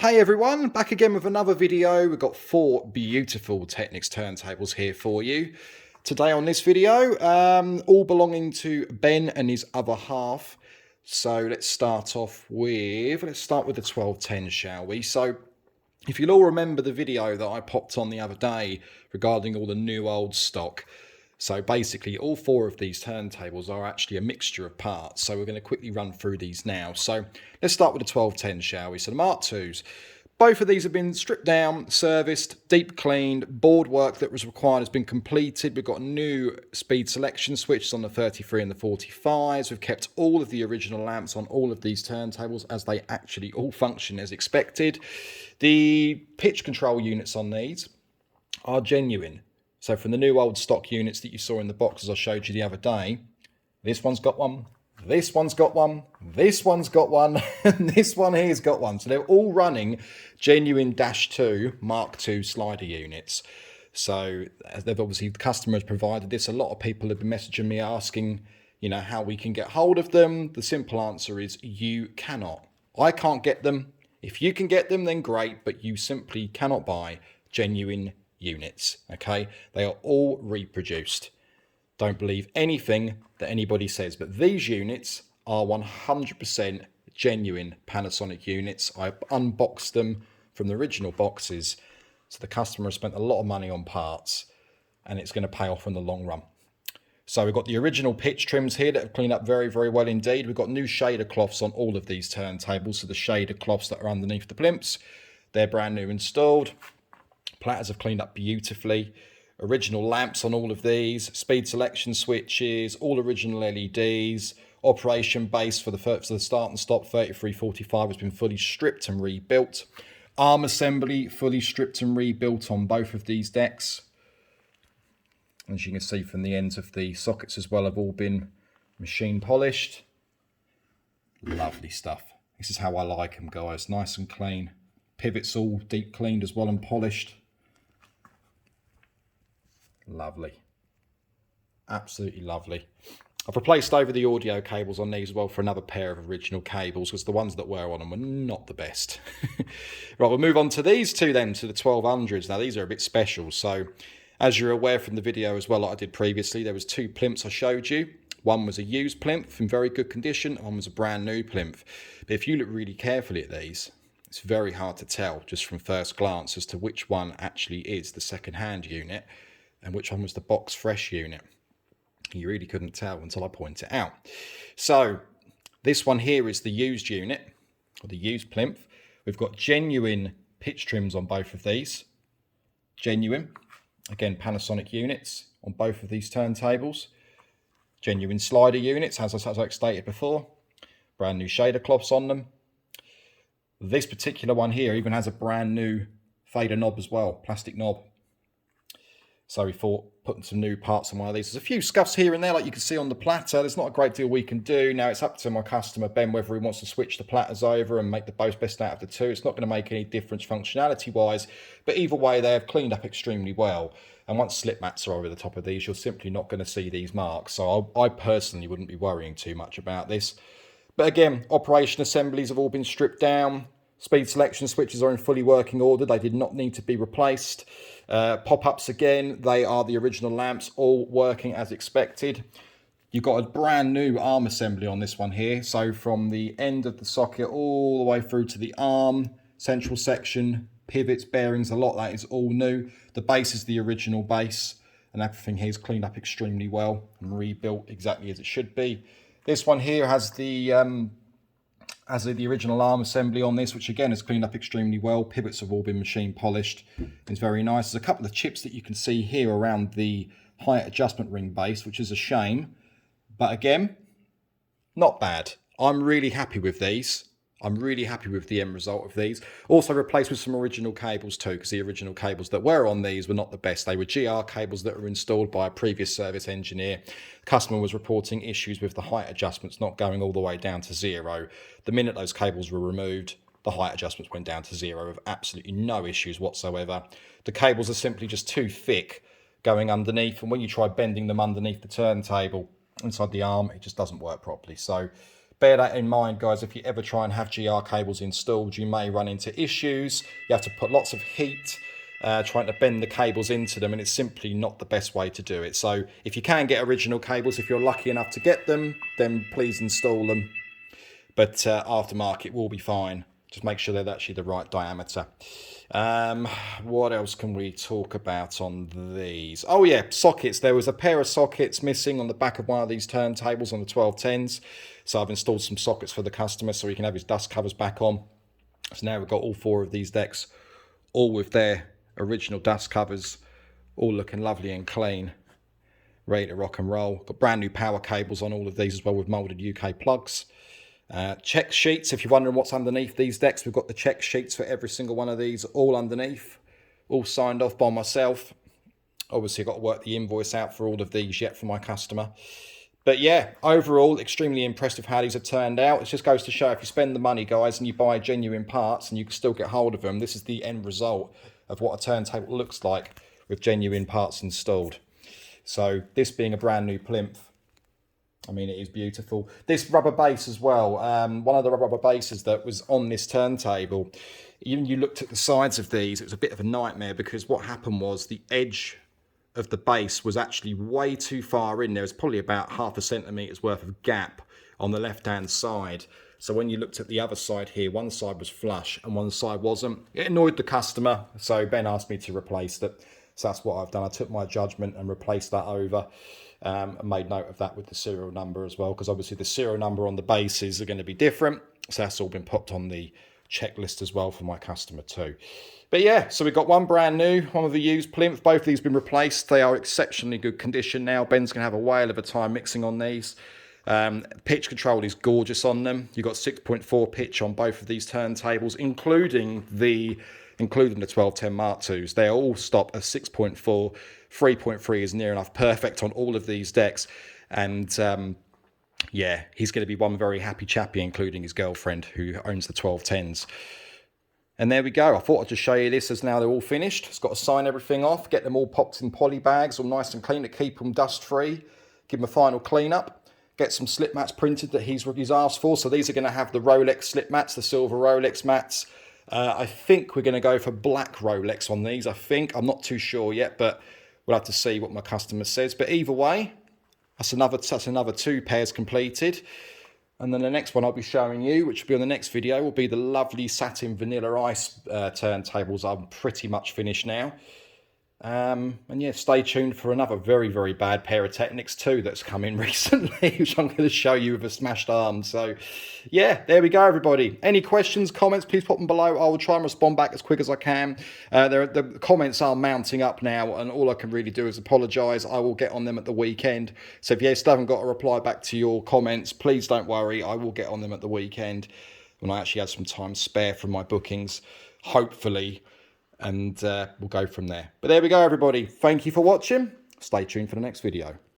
Hey everyone, back again with another video. We've got 4 beautiful Technics turntables here for you. Today on this video, all belonging to Ben and his other half. So let's start with the 1210, shall we? So if you'll all remember the video that I popped on the other day regarding all the new old stock. So basically all 4 of these turntables are actually a mixture of parts. So we're going to quickly run through these now. So let's start with the 1210, shall we? So the Mark IIs. Both of these have been stripped down, serviced, deep cleaned, board work that was required has been completed. We've got new speed selection switches on the 33 and the 45s. We've kept all of the original lamps on all of these turntables as they actually all function as expected. The pitch control units on these are genuine. So from the new old stock units that you saw in the boxes I showed you the other day, this one's got one, this one's got one, this one's got one, and this one here's got one. So they're all running genuine Dash 2 Mark II slider units. So they've obviously, the customer has provided this. A lot of people have been messaging me asking, you know, how we can get hold of them. The simple answer is you cannot. I can't get them. If you can get them, then great, but you simply cannot buy genuine units. Okay, they are all reproduced. Don't believe anything that anybody says, but these units are 100% genuine Panasonic units. I unboxed them from the original boxes, so the customer has spent a lot of money on parts and it's going to pay off in the long run. So we've got the original pitch trims here that have cleaned up very, very well indeed. We've got new shader cloths on all of these turntables, so the shader cloths that are underneath the plimps, they're brand new installed. Platters have cleaned up beautifully. Original lamps on all of these, speed selection switches, all original LEDs. Operation base for the start and stop 3345 has been fully stripped and rebuilt. Arm assembly fully stripped and rebuilt on both of these decks. As you can see from the ends of the sockets as well have all been machine polished. Lovely stuff. This is how I like them, guys. Nice and clean. Pivots all deep cleaned as well and polished. Lovely. Absolutely lovely. I've replaced over the audio cables on these as well for another pair of original cables because the ones that were on them were not the best. Right, we'll move on to these two then, to the 1200s. Now these are a bit special. So as you're aware from the video as well like I did previously, there was 2 plimps I showed you. One was a used plinth in very good condition. One was a brand new plinth. But if you look really carefully at these, it's very hard to tell just from first glance as to which one actually is the second-hand unit and which one was the box fresh unit. You really couldn't tell until I point it out. So this one here is the used unit, or the used plinth. We've got genuine pitch trims on both of these. Genuine. Again, Panasonic units on both of these turntables. Genuine slider units, as I stated before. Brand new shader cloths on them. This particular one here even has a brand new fader knob as well, plastic knob. So we thought putting some new parts on one of these. There's a few scuffs here and there like you can see on the platter. There's not a great deal we can do. Now it's up to my customer Ben whether he wants to switch the platters over and make the best out of the two. It's not going to make any difference functionality wise, but either way they have cleaned up extremely well. And once slip mats are over the top of these, you're simply not going to see these marks. So I personally wouldn't be worrying too much about this. But again, operation assemblies have all been stripped down. Speed selection switches are in fully working order. They did not need to be replaced. Pop-ups again, they are the original lamps, all working as expected. You've got a brand new arm assembly on this one here. So from the end of the socket all the way through to the arm, central section, pivots, bearings, a lot of that is all new. The base is the original base and everything here is cleaned up extremely well and rebuilt exactly as it should be. This one here has the original arm assembly on this, which again is cleaned up extremely well. Pivots have all been machine polished. It's very nice. There's a couple of chips that you can see here around the height adjustment ring base, which is a shame. But again, not bad. I'm really happy with these. I'm really happy with the end result of these. Also replaced with some original cables too, because the original cables that were on these were not the best. They were GR cables that were installed by a previous service engineer. The customer was reporting issues with the height adjustments not going all the way down to 0. The minute those cables were removed, the height adjustments went down to 0 with absolutely no issues whatsoever. The cables are simply just too thick going underneath, and when you try bending them underneath the turntable inside the arm, it just doesn't work properly. So Bear that in mind, guys. If you ever try and have GR cables installed, you may run into issues. You have to put lots of heat trying to bend the cables into them, and it's simply not the best way to do it. So if you can get original cables, if you're lucky enough to get them, then please install them. But aftermarket will be fine. Just make sure they're actually the right diameter. What else can we talk about on these? Oh yeah, sockets. There was a pair of sockets missing on the back of one of these turntables on the 1210s. So I've installed some sockets for the customer so he can have his dust covers back on. So now we've got all 4 of these decks, all with their original dust covers, all looking lovely and clean, ready to rock and roll. Got brand new power cables on all of these as well with molded UK plugs. Check sheets, if you're wondering what's underneath these decks, we've got the check sheets for every single one of these, all underneath, all signed off by myself. Obviously I've got to work the invoice out for all of these yet for my customer. But yeah, overall, extremely impressed with how these have turned out. It just goes to show if you spend the money, guys, and you buy genuine parts and you can still get hold of them, this is the end result of what a turntable looks like with genuine parts installed. So this being a brand new plinth, I mean, it is beautiful. This rubber base as well, one of the rubber bases that was on this turntable, even you looked at the sides of these, it was a bit of a nightmare because what happened was the edge of the base was actually way too far in. There was probably about ½ centimetre's worth of gap on the left-hand side. So when you looked at the other side here, one side was flush and one side wasn't. It annoyed the customer, so Ben asked me to replace it. So that's what I've done. I took my judgment and replaced that over. And made note of that with the serial number as well, because obviously the serial number on the bases are going to be different. So that's all been popped on the checklist as well for my customer too. But yeah, so we've got one brand new, one with a used plinth. Both of these have been replaced. They are exceptionally good condition now. Ben's going to have a whale of a time mixing on these. Pitch control is gorgeous on them. You've got 6.4 pitch on both of these turntables, including the 1210 Mark IIs. They all stop at 6.4. 3.3 is near enough perfect on all of these decks. And yeah, he's going to be one very happy chappy, including his girlfriend who owns the 1210s. And there we go. I thought I'd just show you this as now they're all finished. It's got to sign everything off, get them all popped in poly bags, all nice and clean to keep them dust free. Give them a final clean up. Get some slip mats printed that he's asked for. So these are going to have the Rolex slip mats, the silver Rolex mats. I think we're going to go for black Rolex on these. I'm not too sure yet, but we'll have to see what my customer says. But either way, that's another 2 pairs completed. And then the next one I'll be showing you, which will be on the next video, will be the lovely satin vanilla ice turntables. I'm pretty much finished now. And yeah, stay tuned for another very, very bad pair of Technics too that's come in recently, which I'm going to show you with a smashed arm. So yeah, there we go, everybody. Any questions, comments, please pop them below. I will try and respond back as quick as I can. The comments are mounting up now, and all I can really do is apologise. I will get on them at the weekend. So if you still haven't got a reply back to your comments, please don't worry. I will get on them at the weekend when I actually have some time spare from my bookings, hopefully. And we'll go from there. But there we go, everybody. Thank you for watching. Stay tuned for the next video.